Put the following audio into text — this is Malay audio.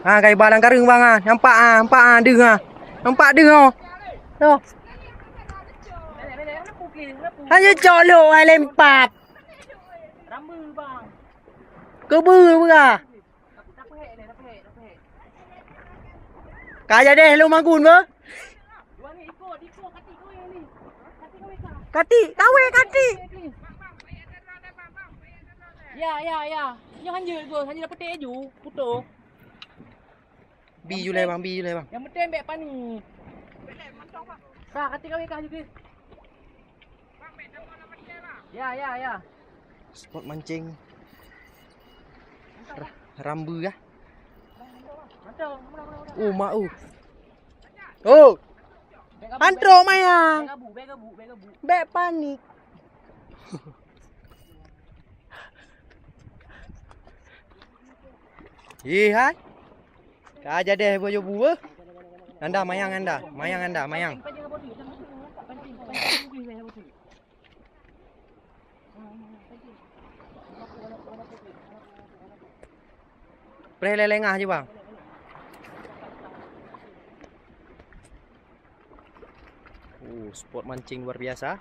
Ha, kai balang karung bang ah. Nampak ah deng ah. Nampak deng oh. Tu. Hanya colok ai lempap. Ramba bang. Kebu berah. Kaya deh lu magun ber. Kati, kawe kati. Ya. Yang hanya dapat ju, putus. Bi ju le bang, bi ju le bang. Yang penting bek pan ni. Kak, kati kawe kah juga. Ya. Spot mancing. Rambu ya. Oh, mak oh. Antro mayang. Begabu. Bek panik. Hai. Kaja deh bojo buah. Anda mayang. Pre lelengah je bang. Spot mancing luar biasa.